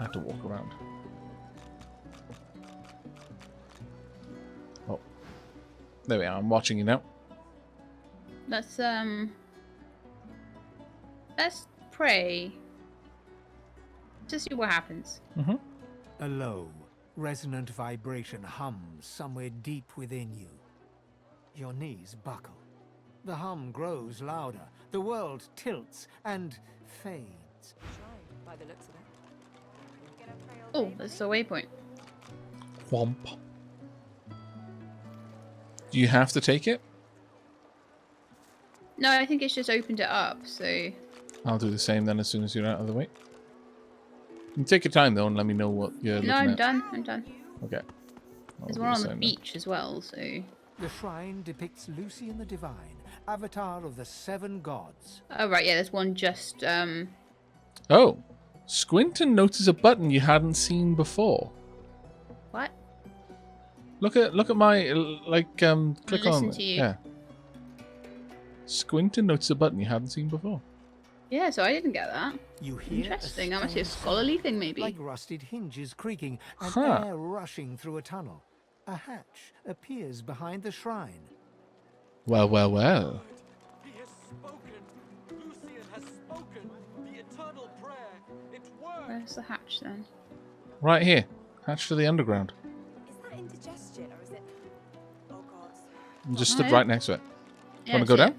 had to walk around. Oh. There we are. I'm watching you now. Let's pray. To see what happens. Mm-hmm. A low, resonant vibration hums somewhere deep within you. Your knees buckle. The hum grows louder. The world tilts and fades. By the looks of it. Oh, that's the waypoint. Womp. Do you have to take it? No, I think it's just opened it up, so... I'll do the same then as soon as you're out of the way. You take your time though and let me know what you're looking at. No, I'm done. Okay. There's one on the beach as well, so... The shrine depicts Lucian the Divine, avatar of the 7 gods. Oh, right, yeah, there's one just, Oh. Squint and notice a button you hadn't seen before. What? Look at my, like, click on Listen it. to you. Yeah. Squint and notice a button you hadn't seen before. Yeah, so I didn't get that. You hear Interesting. That must be a scholarly thing, maybe. Like rusted hinges creaking and Huh. air rushing through a tunnel. A hatch appears behind the shrine. Well, well, well. He has spoken. Lucian has spoken. The eternal prayer. It works. Where's the hatch, then? Right here. Hatch to the underground. Is that indigestion or is it? Oh God. I'm just Oh, stood yeah. right next to it. Yeah, Want to go see it. down?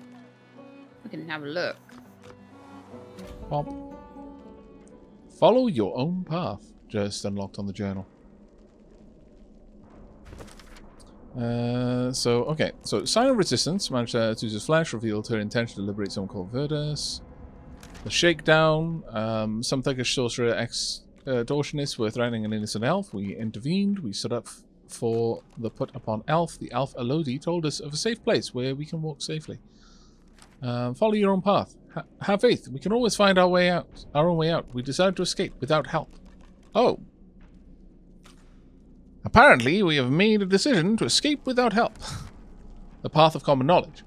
We can have a look. Pop. Follow your own path. Just unlocked on the journal. Okay. So, sign of resistance. Managed to use his flesh. Revealed her intention to liberate someone called Verdus. The shakedown. Some thuggish sorcerer extortionists were threatening an innocent elf. We intervened. We stood up for the put upon elf. The elf Elodie told us of a safe place where we can walk safely. Follow your own path. Have faith. We can always find our way out. Our own way out. We decided to escape without help. Oh. Apparently, we have made a decision to escape without help. The path of common knowledge.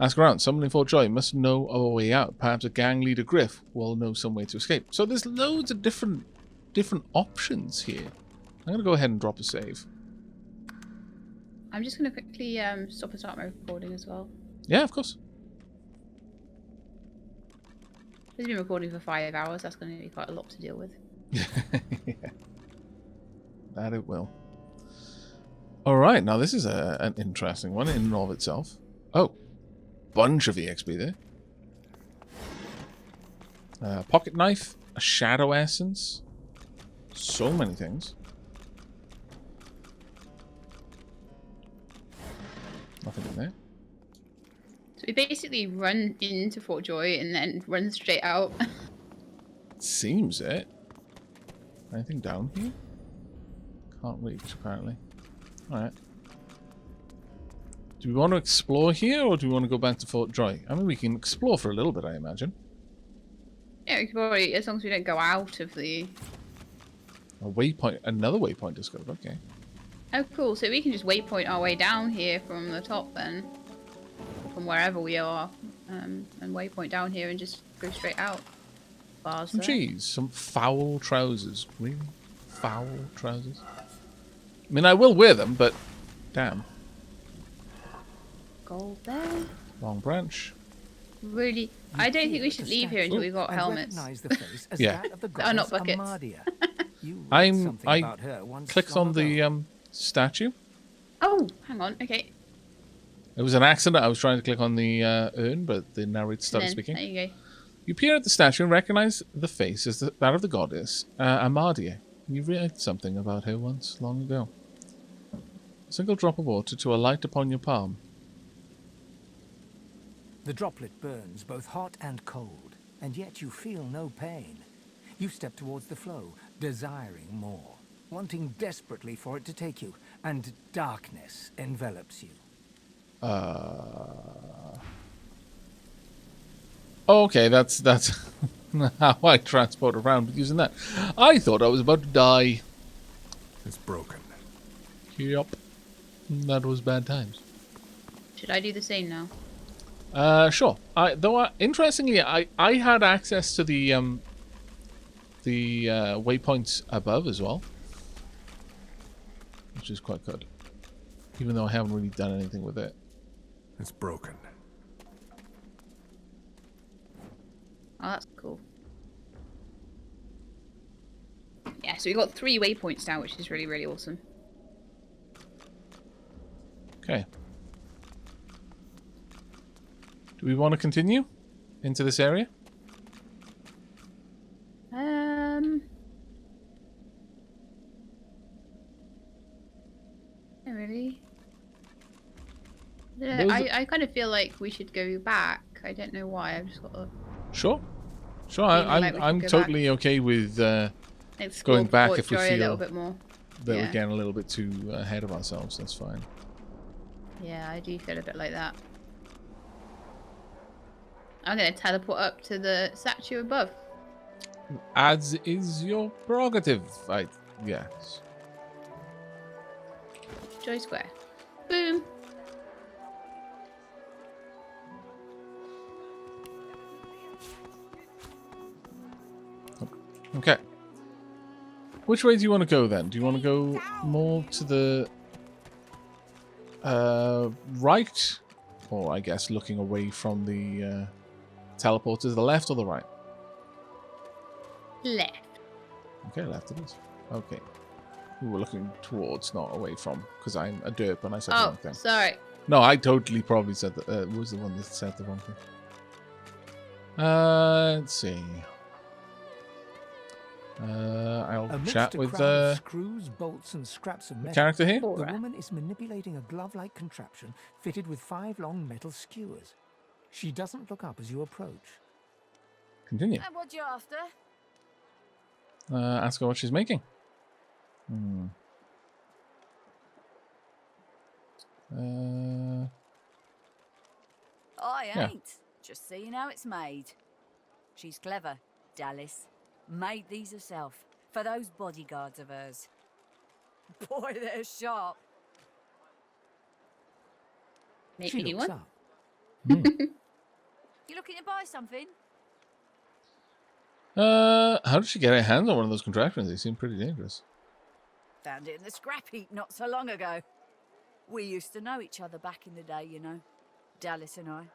Ask around. Someone in Fort Joy must know of a way out. Perhaps a gang leader, Griff, will know some way to escape. So there's loads of different options here. I'm going to go ahead and drop a save. I'm just going to quickly stop and start my recording as well. Yeah, of course. We've been recording for 5 hours. That's going to be quite a lot to deal with. Yeah. That it will. Alright, now this is an interesting one in and of itself. Oh. Bunch of EXP there. Pocket knife. A shadow essence. So many things. Nothing in there. So we basically run into Fort Joy and then run straight out. Seems it. Anything down here? Can't reach, apparently. Alright. Do we want to explore here, or do we want to go back to Fort Joy? I mean, we can explore for a little bit, I imagine. Yeah, we could probably, as long as we don't go out of the... A waypoint, another waypoint discovered, okay. Oh, cool. So we can just waypoint our way down here from the top then. From wherever we are. And waypoint down here and just go straight out. Bars there. Jeez, some foul trousers. Really? Foul trousers? I mean, I will wear them, but... Damn. Gold there. Long branch. Really? I don't think we should leave here until we've got helmets. Yeah. Oh, not buckets. I clicked on the statue. Oh, hang on. Okay. It was an accident. I was trying to click on the urn, but the narrator started speaking. There you go. You peer at the statue and recognize the face as that of the goddess, Amadia. You read something about her once, long ago. A single drop of water to alight upon your palm. The droplet burns both hot and cold, and yet you feel no pain. You step towards the flow, desiring more, wanting desperately for it to take you, and darkness envelops you. Okay, that's how I transport around using that. I thought I was about to die. It's broken. Yup. That was bad times. Should I do the same now? Sure. Interestingly, I had access to the the waypoints above as well, which is quite good. Even though I haven't really done anything with it. It's broken. Oh, that's cool. Yeah, so we got 3 waypoints now, which is really, really awesome. Okay. Do we want to continue into this area? Not really. Those I kind of feel like we should go back. I don't know why. I've just got to Sure. Sure, Feeling like we I'm could go totally okay with explore going back Port if we Joy a feel little bit more. that Yeah. we're getting a little bit too ahead of ourselves. That's fine. Yeah, I do feel a bit like that. I'm going to teleport up to the statue above. As is your prerogative. Yes. Joy Square. Boom. Okay. Which way do you want to go then? Do you want to go more to the right? Or I guess looking away from the teleporter to the left or the right? Left. Okay, left it is. Okay. We were looking towards, not away from, because I'm a derp and I said the Oh, wrong thing. sorry. No, I totally probably said that. Was the one that said the wrong thing. Let's see. I'll Amidst chat a with crowd of the screws, bolts, and scraps of metal, character here. the Alright. woman is manipulating a glove-like contraption fitted with 5 long metal skewers. She doesn't look up as you approach. Continue. And what you after? Ask her what she's making. I Yeah. ain't. Just seeing how it's made. She's clever, Dallas. Made these herself for those bodyguards of hers. Boy, they're sharp. Make She me looks one. up. You looking to buy something? How did she get her hands on one of those contraptions? They seem pretty dangerous. Found it in the scrap heap not so long ago. We used to know each other back in the day, you know. Dallas and I.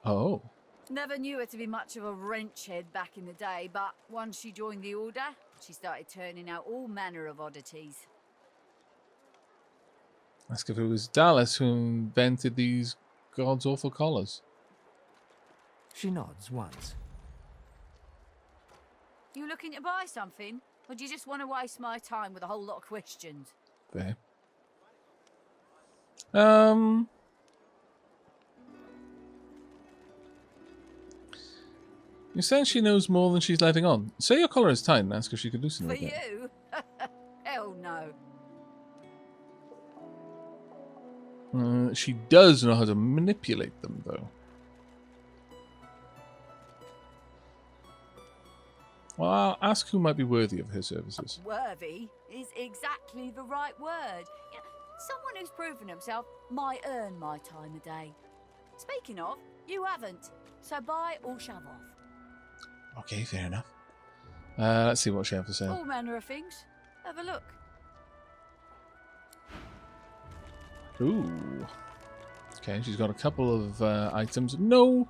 Oh. Never knew her to be much of a wrench head back in the day, but once she joined the Order, she started turning out all manner of oddities. Ask if it was Dallas who invented these god's awful collars. She nods once. You looking to buy something? Or do you just want to waste my time with a whole lot of questions? There. You said she knows more than she's letting on. Say your collar is tight and ask if she could loosen For it a bit. you? Hell no. She does know how to manipulate them, though. Well, I'll ask who might be worthy of her services. Worthy is exactly the right word. Yeah, someone who's proven himself might earn my time of day. Speaking of, you haven't. So buy or shove off. Okay, fair enough. Let's see what she has to say. All manner of things. Have a look. Ooh. Okay, she's got a couple of items. No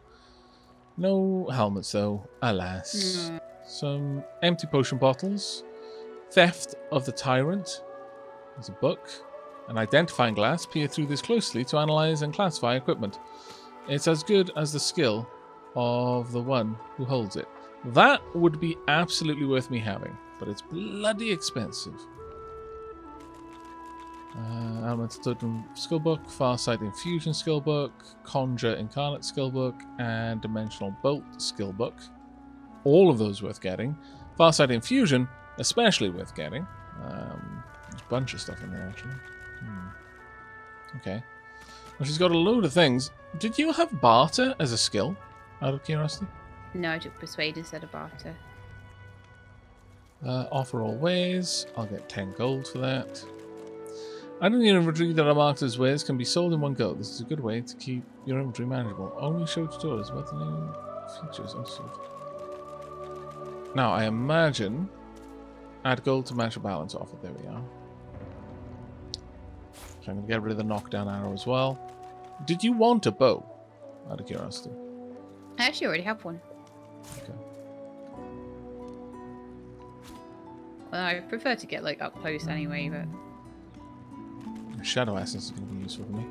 helmets, though. Alas. Some empty potion bottles. Theft of the Tyrant. There's a book. An identifying glass. Peer through this closely to analyze and classify equipment. It's as good as the skill of the one who holds it. That would be absolutely worth me having, but it's bloody expensive. Elemental Totem Skillbook, Farsight Infusion Skillbook, Conjure Incarnate Skillbook, and Dimensional Bolt Skillbook. All of those worth getting. Farsight Infusion, especially worth getting. There's a bunch of stuff in there, actually. Okay. Well, she's got a load of things. Did you have Barter as a skill, out of curiosity? No, I took Persuade instead of Barter. Offer all ways. I'll get 10 gold for that. Items in your inventory that are marked as wares can be sold in one go. This is a good way to keep your inventory manageable. Only show tutorials about the new features. Now, I imagine add gold to match the balance offer. There we are. So I'm going to get rid of the knockdown arrow as well. Did you want a bow? Out of curiosity. I actually already have one. Okay. Well, I prefer to get like up close anyway, but Shadow essence is going to be useful for me.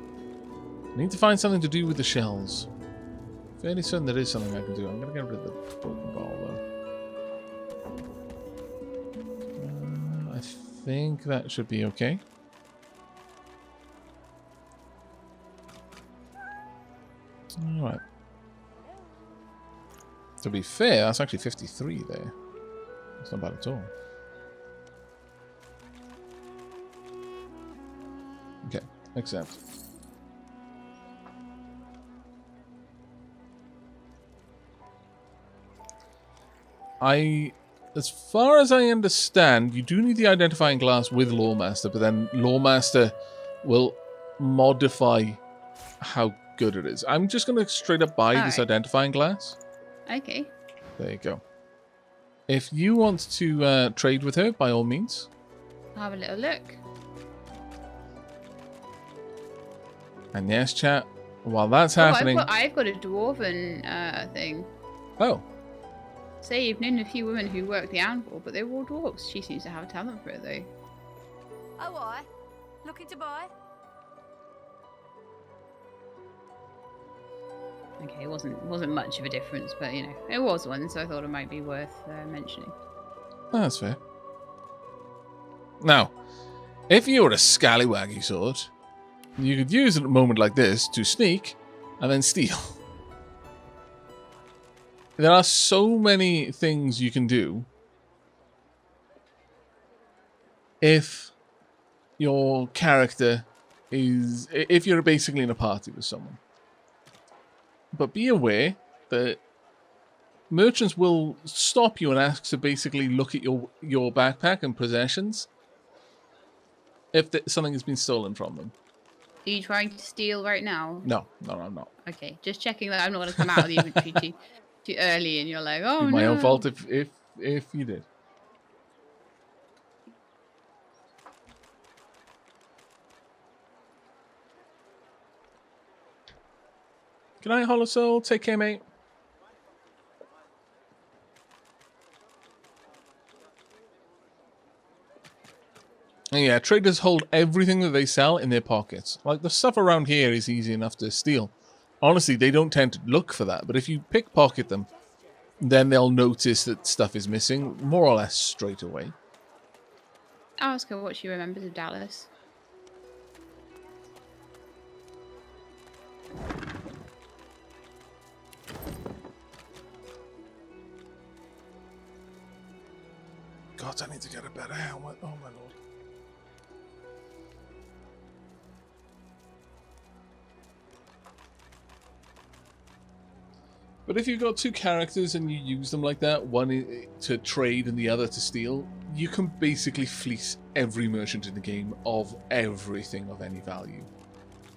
I need to find something to do with the shells. Fairly certain there is something I can do. I'm going to get rid of the broken ball though. I think that should be okay. Alright. To be fair, that's actually 53 there. That's not bad at all. Okay, accept. As far as I understand, you do need the identifying glass with Lawmaster, but then Lawmaster will modify how good it is. I'm just going to straight up buy this identifying glass. okay. There you go. If you want to trade with her, by all means. I'll have a little look. And yes, chat, while that's happening... I've got a dwarven thing. Oh. Say you've known a few women who work the anvil, but they're all dwarves. She seems to have a talent for it, though. Oh, I? Looking to buy? Okay, it wasn't much of a difference, but you know, it was one, so I thought it might be worth mentioning. Oh, that's fair. Now, if you were a scallywaggy sort, you could use a moment like this to sneak and then steal. There are so many things you can do if your character is... if you're basically in a party with someone. But be aware that merchants will stop you and ask to basically look at your backpack and possessions if something has been stolen from them. Are you trying to steal right now? No, I'm not. Okay, just checking that I'm not going to come out of the inventory too early and you're like, oh, It's my no. own fault if you did. Good night, Hollow Soul. Take care, mate. And yeah, traders hold everything that they sell in their pockets. Like, the stuff around here is easy enough to steal. Honestly, they don't tend to look for that, but if you pickpocket them, then they'll notice that stuff is missing, more or less straight away. I'll ask her what she remembers of Dallas. God, I need to get a better helmet. Oh, my lord. But if you've got two characters and you use them like that, one to trade and the other to steal, you can basically fleece every merchant in the game of everything of any value.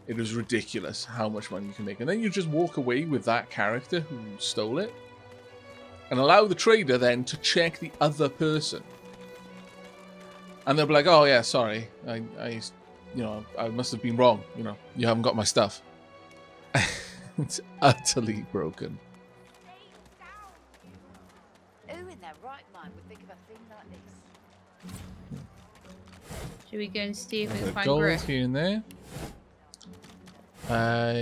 It is ridiculous how much money you can make. And then you just walk away with that character who stole it and allow the trader then to check the other person. And they'll be like, oh yeah, sorry, I must have been wrong. You haven't got my stuff. It's utterly broken. Who in their right mind would think of a thing like this? Should we go and see if we can find Gold Brooke? here and there.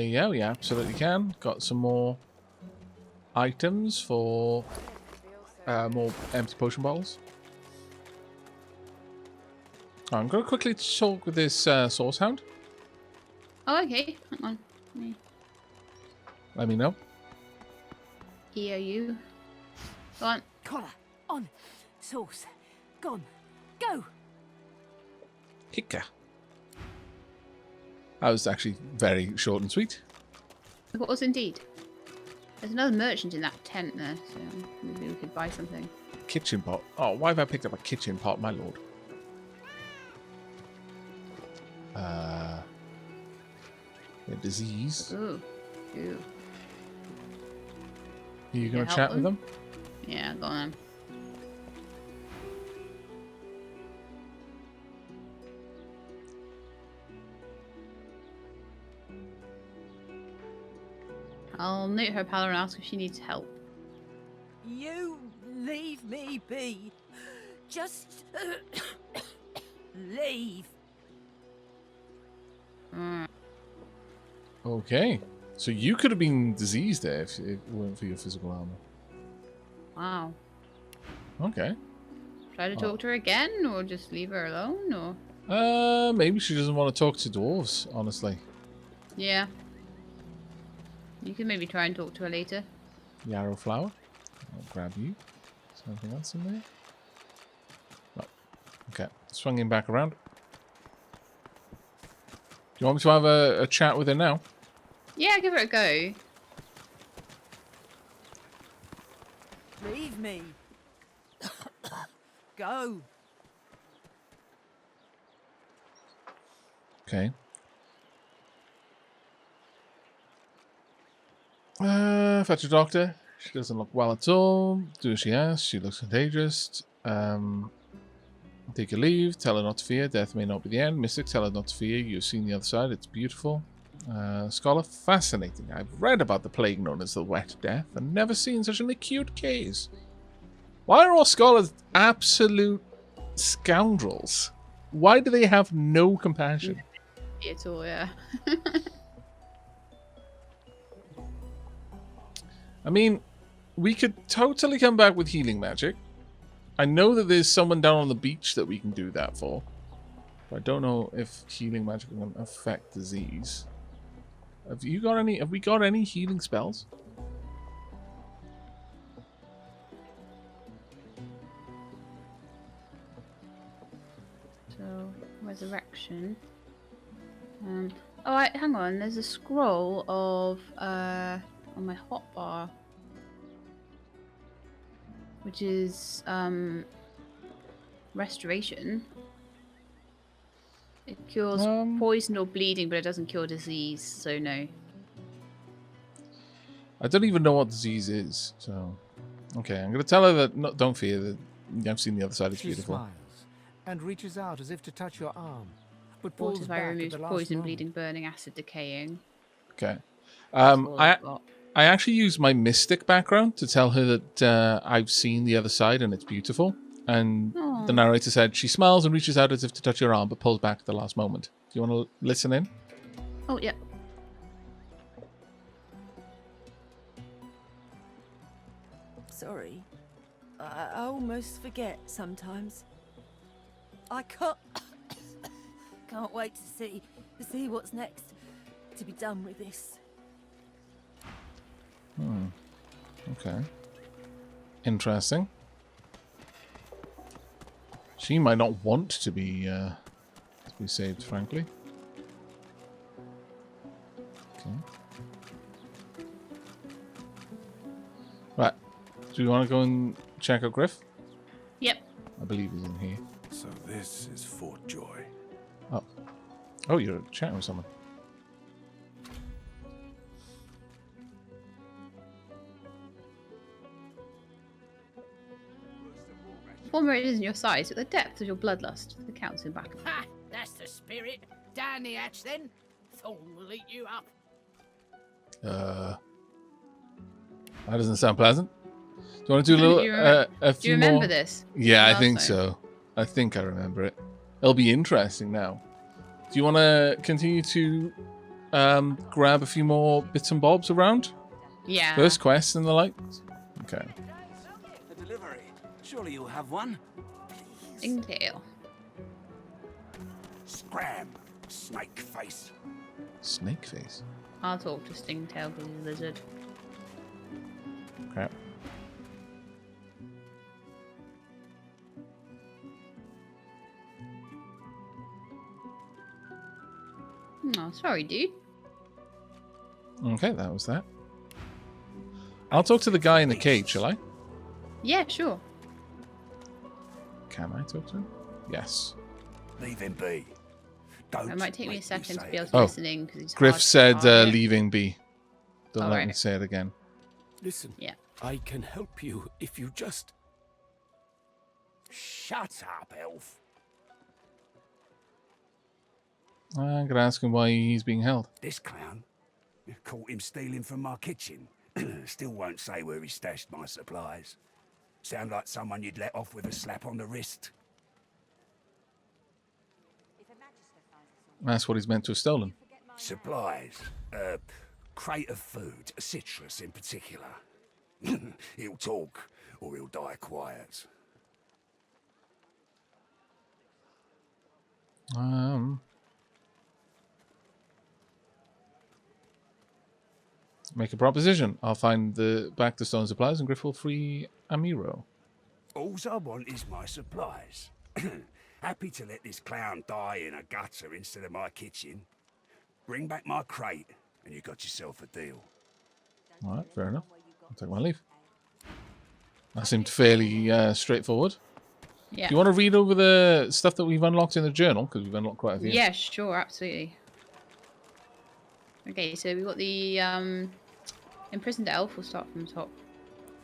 Yeah, we absolutely can. Got some more items for more empty potion bottles. I'm going to quickly talk with this source hound. Oh, okay. Hang on. Let me know. Here you. Go on. Collar, on, sauce, gone, go! Kicker. That was actually very short and sweet. What was indeed? There's another merchant in that tent there, so maybe we could buy something. Kitchen pot. Oh, why have I picked up a kitchen pot, my lord? The disease. Ooh. Ooh. Are you going to help chat with them? Yeah, go on then. I'll note her power and ask if she needs help. You leave me be. Just leave. Okay. So you could have been diseased there if it weren't for your physical armor. Wow. Okay. Try to talk to her again, or just leave her alone, or? Maybe she doesn't want to talk to dwarves, honestly. Yeah. You can maybe try and talk to her later. Yarrow flower. I'll grab you. Is there anything else in there? No. Okay. Swing him back around. Do you want me to have a chat with her now? Yeah, give her a go. Leave me. Go. Okay. Fetch a doctor. She doesn't look well at all. Do as she asks. She looks contagious. Take your leave. Tell her not to fear. Death may not be the end. Mystic, tell her not to fear. You've seen the other side. It's beautiful. Scholar, fascinating. I've read about the plague known as the Wet Death and never seen such an acute case. Why are all scholars absolute scoundrels? Why do they have no compassion? At all, yeah. I mean, we could totally come back with healing magic. I know that there's someone down on the beach that we can do that for. But I don't know if healing magic can affect disease. Have we got any healing spells? So, resurrection. Oh, hang on. There's a scroll of on my hotbar, which is restoration. It cures poison or bleeding, but it doesn't cure disease. So no. I don't even know what disease is. So, okay, I'm gonna tell her that don't fear. That I've seen the other side. It's She beautiful. smiles and reaches out as if to touch your arm, but pulls Water back at removes the last poison, moment. bleeding, burning, acid, decaying. Okay. That's all I've got. I actually use my mystic background to tell her that I've seen the other side and it's beautiful. And the narrator said she smiles and reaches out as if to touch your arm, but pulls back at the last moment. Do you want to listen in? Oh, yeah. Sorry. I almost forget sometimes. I can't wait to see what's next. To be done with this. Okay. Interesting. She might not want to be saved, frankly. Okay. Right. Do you want to go and check out Griff? Yep. I believe he's in here. So this is Fort Joy. Oh. Oh, you're chatting with someone. Former it is in your size, at the depth of your bloodlust, the counts in battle. Ha! That's the spirit. Down the hatch then. Thorn will eat you up. That doesn't sound pleasant. Do you want to do a little, a few Do you remember more? this? Yeah, I Last think time? so. I think I remember it. It'll be interesting now. Do you want to continue to grab a few more bits and bobs around? Yeah. First quests and the like? Okay. A delivery. Surely you'll have one. Stingtail. Scram, snake face. Snake face. I'll talk to Stingtail because he's a lizard. Crap. Oh, sorry, dude. Okay, that was that. I'll talk to the guy in the cage, shall I? Yeah, sure. Can I talk to him? Yes. Leave him be. Don't It might take me a make second to say be able it. to Oh. listen in because it's Griff hard to said follow it. leaving be. Don't Oh, let right. me say it again. Listen. Yeah. I can help you if you just... Shut up, elf. I'm going to ask him why he's being held. This clown, Caught him stealing from my kitchen. Still won't say where he stashed my supplies. Sound like someone you'd let off with a slap on the wrist. That's what he's meant to have stolen. Supplies. Crate of food, citrus in particular. He'll talk, or he'll die quiet. Make a proposition. I'll find back the stone supplies and Griff will free Amiro. All I want is my supplies. Happy to let this clown die in a gutter instead of my kitchen. Bring back my crate, and you got yourself a deal. Alright, fair enough. I'll take my leave. That seemed fairly straightforward. Yeah. Do you want to read over the stuff that we've unlocked in the journal? Because we've unlocked quite a few. Yeah, sure, absolutely. Okay, so we've got the imprisoned elf. We'll start from the top.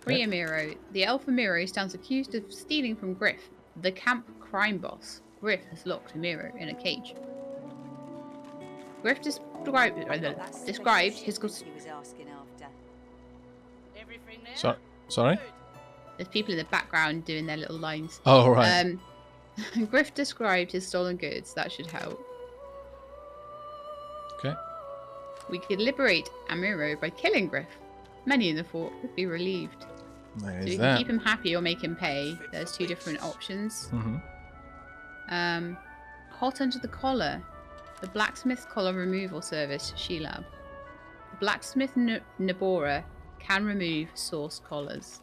Free Amiro. The elf Amiro stands accused of stealing from Griff, the camp crime boss. Griff has locked Amiro in a cage. Griff described his... Everything there? Sorry? There's people in the background doing their little lines. Oh, right. Griff described his stolen goods. That should help. Okay. We could liberate Amiro by killing Griff. Many in the fort would be relieved. There's So we can that. keep him happy or make him pay. There's two different options. Mm-hmm. Hot under the collar. The blacksmith collar removal service, Shelab. The blacksmith Nabora can remove source collars.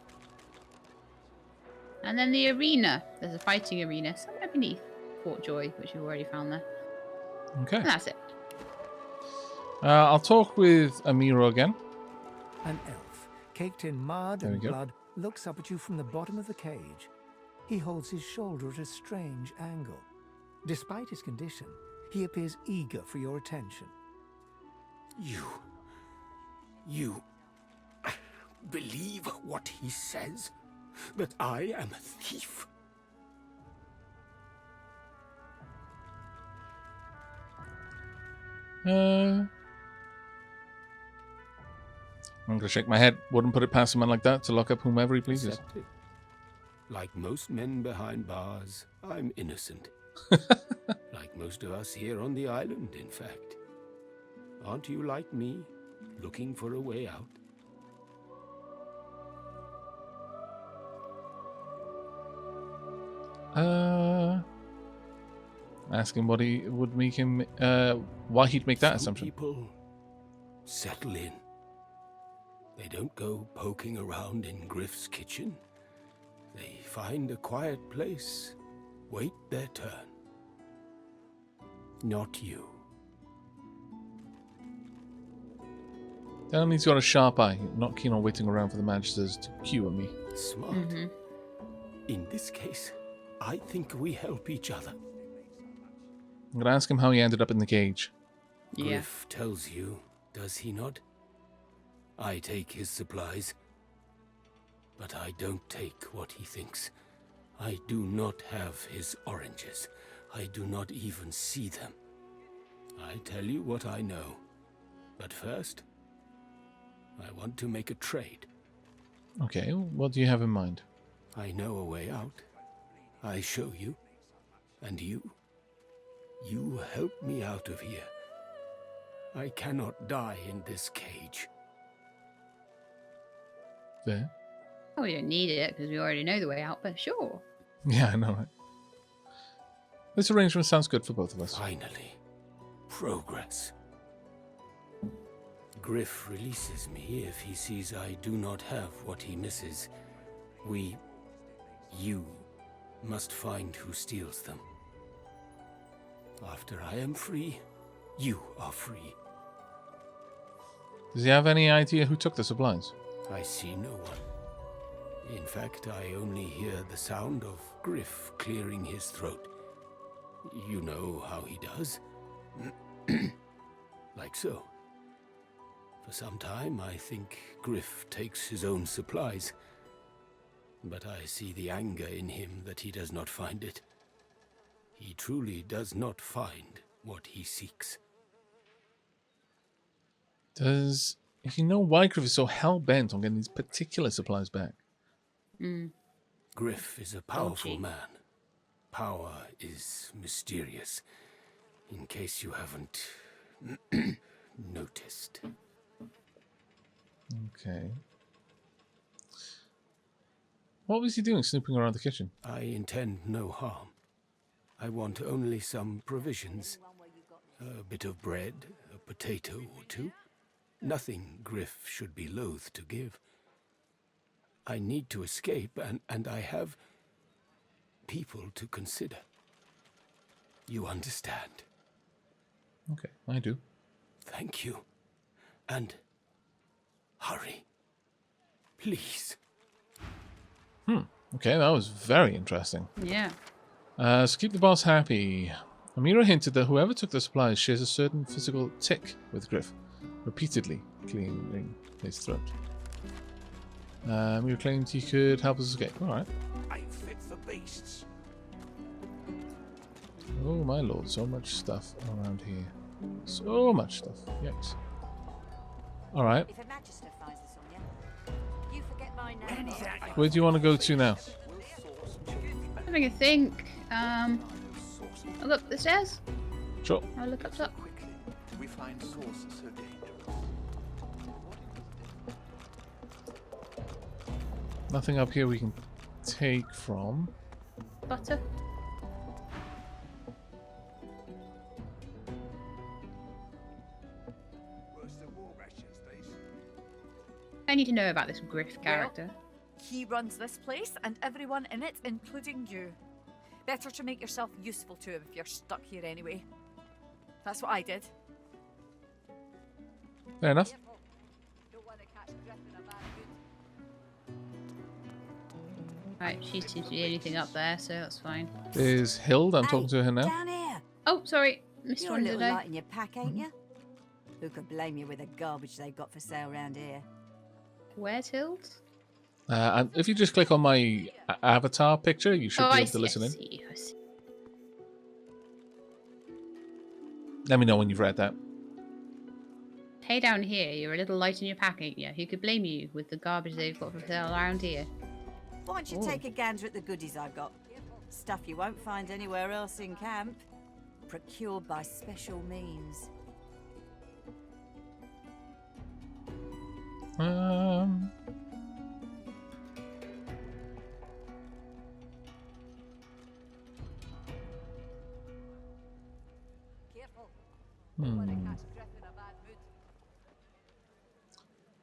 And then the arena. There's a fighting arena somewhere beneath Fort Joy, which we've already found there. Okay. And that's it. I'll talk with Amiro again. An elf, caked in mud There we and go. blood, looks up at you from the bottom of the cage. He holds his shoulder at a strange angle. Despite his condition, he appears eager for your attention. You believe what he says? That I am a thief? I'm going to shake my head. Wouldn't put it past a man like that to lock up whomever he pleases. Accept it. Like most men behind bars, I'm innocent. Like most of us here on the island, in fact. Aren't you like me, looking for a way out? Ask him what he would make him, why he'd make that Some assumption. people settle in. They don't go poking around in Griff's kitchen. They find a quiet place, wait their turn. Not you. That means he's got a sharp eye. Not keen on waiting around for the magisters to cue me. Smart. Mm-hmm. In this case, I think we help each other. I'm going to ask him how he ended up in the cage. Yeah. Griff tells you, does he not? I take his supplies, but I don't take what he thinks. I do not have his oranges. I do not even see them. I tell you what I know. But first, I want to make a trade. Okay, what do you have in mind? I know a way out. I show you. And you help me out of here. I cannot die in this cage. Fair. Oh, we don't need it because we already know the way out, but sure. Yeah, I know, right? This arrangement sounds good for both of us. Finally, progress. Griff releases me if he sees I do not have what he misses. You must find who steals them. After I am free, you are free. Does he have any idea who took the supplies? I see no one. In fact, I only hear the sound of Griff clearing his throat. You know how he does. Like so. For some time, I think Griff takes his own supplies. But I see the anger in him that he does not find it. He truly does not find what he seeks. Does he know why Griff is so hell-bent on getting these particular supplies back? Griff is a powerful gee. man. Power is mysterious, in case you haven't noticed. Okay. What was he doing snooping around the kitchen? I intend no harm. I want only some provisions. A bit of bread, a potato or two. Nothing Griff should be loath to give. I need to escape, and I have people to consider. You understand? Okay, I do. Thank you. And hurry. Please. Okay, that was very interesting. Yeah. So keep the boss happy. Amira hinted that whoever took the supplies shares a certain physical tick with Griff, repeatedly clearing his throat. Amira claimed he could help us escape. Alright. Ain't fit for beasts. Oh my lord, so much stuff around here. So much stuff. Yikes. Alright. If a magister finds this on you, you forget my name. Where do you want to go to now? Having a think. I'll go up the stairs. Sure. I'll look up top. Quickly, we find source so dangerous. Nothing up here we can take from. Butter. Worse than war rations, these. I need to know about this Griff character. He runs this place and everyone in it, including you. Better to make yourself useful to him if you're stuck here anyway. That's what I did. Fair enough. Don't want to catch Griff in a bad mood. Right, she seems to be anything up there, so that's fine. There's Hild. I'm talking to her now. Down here. Oh, sorry. Missed You're a one little today. light in your pack, ain't you? Who could blame you with the garbage they've got for sale round here? Where's Hild? And if you just click on my avatar picture, you should be able to listen in. I see. Let me know when you've read that. Hey, down here, you're a little light in your pack, ain't you? Who could blame you with the garbage they've got for sale around here? Why don't you Ooh. take a gander at the goodies I got? Stuff you won't find anywhere else in camp. Procured by special means. Careful. Don't want to catch Griff in a bad mood.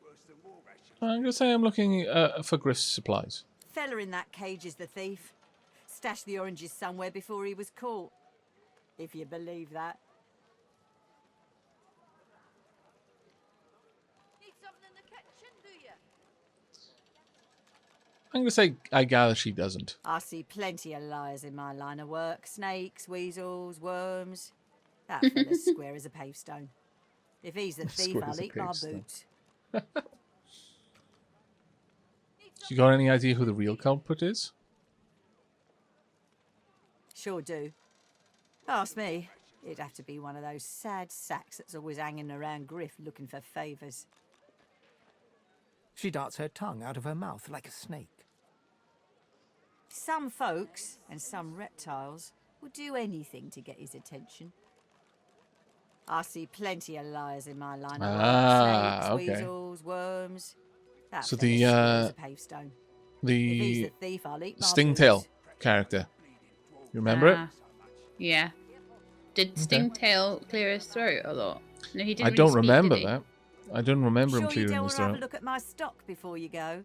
Worse than war rations. I'm going to say I'm looking for Griff's supplies. Fella in that cage is the thief. Stashed the oranges somewhere before he was caught. If you believe that. Need something in the kitchen, do you? I'm going to say I gather she doesn't. I see plenty of liars in my line of work. Snakes, weasels, worms. That fella's square as a pavestone. If he's the thief, Square as I'll a eat my pavestone. boot. You got any idea who the real culprit is? Sure do. Ask me. It'd have to be one of those sad sacks that's always hanging around Griff looking for favours. She darts her tongue out of her mouth like a snake. Some folks, and some reptiles, will do anything to get his attention. I see plenty of liars in my line of work. Ah, Snakes, okay. weasels, worms. That So fella's the, square as a pavestone. If he's The the thief, I'll eat my Stingtail boots. character. You remember it? Ah, yeah. Did Stingtail clear his throat a lot? No, he didn't. I really don't speak, remember did he? that. I don't remember him Sure you clearing don't his want to have a throat. look at my stock before you go?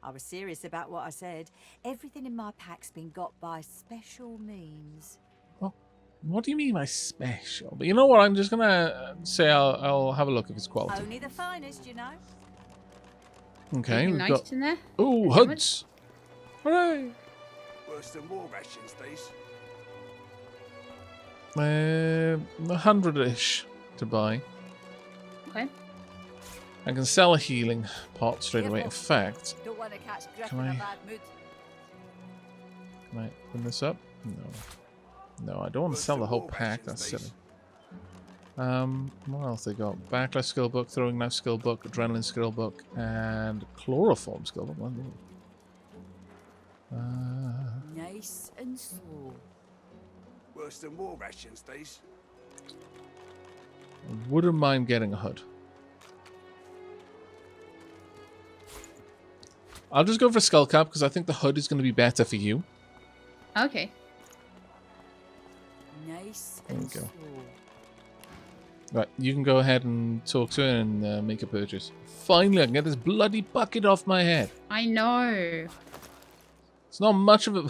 I was serious about what I said. Everything in my pack's been got by special means. What do you mean by special? But you know what? I'm just gonna say I'll have a look if it's quality. Only the finest, you know. Okay, Anything we've nice got. in there? Oh, Anything HUDs! Hooray! Worse than war rations, these. 100-ish to buy. Okay. I can sell a healing pot straight away. In Careful. fact, Don't want to catch Griff Can in I- a bad mood. can I open this up? No. No, I don't want to sell the whole pack. That's silly. What else they got? Backlash skill book, throwing knife skill book, adrenaline skill book, and chloroform skill book. Nice and slow. Worse than war rations, these. I wouldn't mind getting a hood. I'll just go for skull cap because I think the hood is going to be better for you. Okay. Nice There we and go. slow. Right, you can go ahead and talk to her and make a purchase. Finally, I can get this bloody bucket off my head. I know. It's not much of a...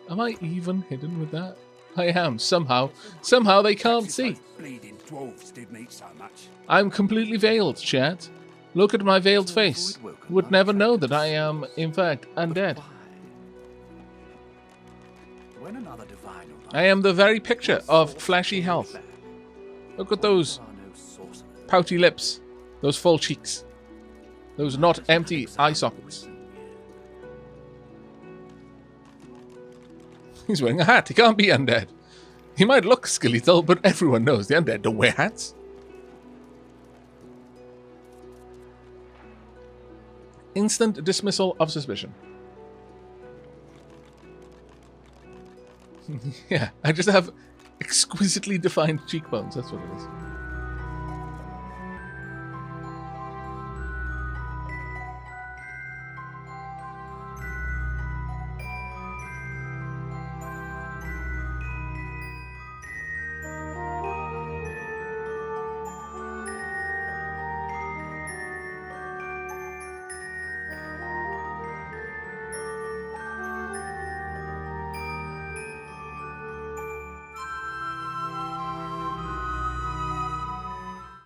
Am I even hidden with that? I am, somehow. Somehow they can't see. Bleeding dwarves didn't eat so much. I'm completely veiled, chat. Look at my veiled face. Would never know that I am, in fact, undead. When another divine I am the very picture of flashy health. Look at those pouty lips. Those full cheeks. Those not empty eye sockets. He's wearing a hat. He can't be undead. He might look skeletal, but everyone knows the undead don't wear hats. Instant dismissal of suspicion. Yeah, I just have exquisitely defined cheekbones. That's what it is.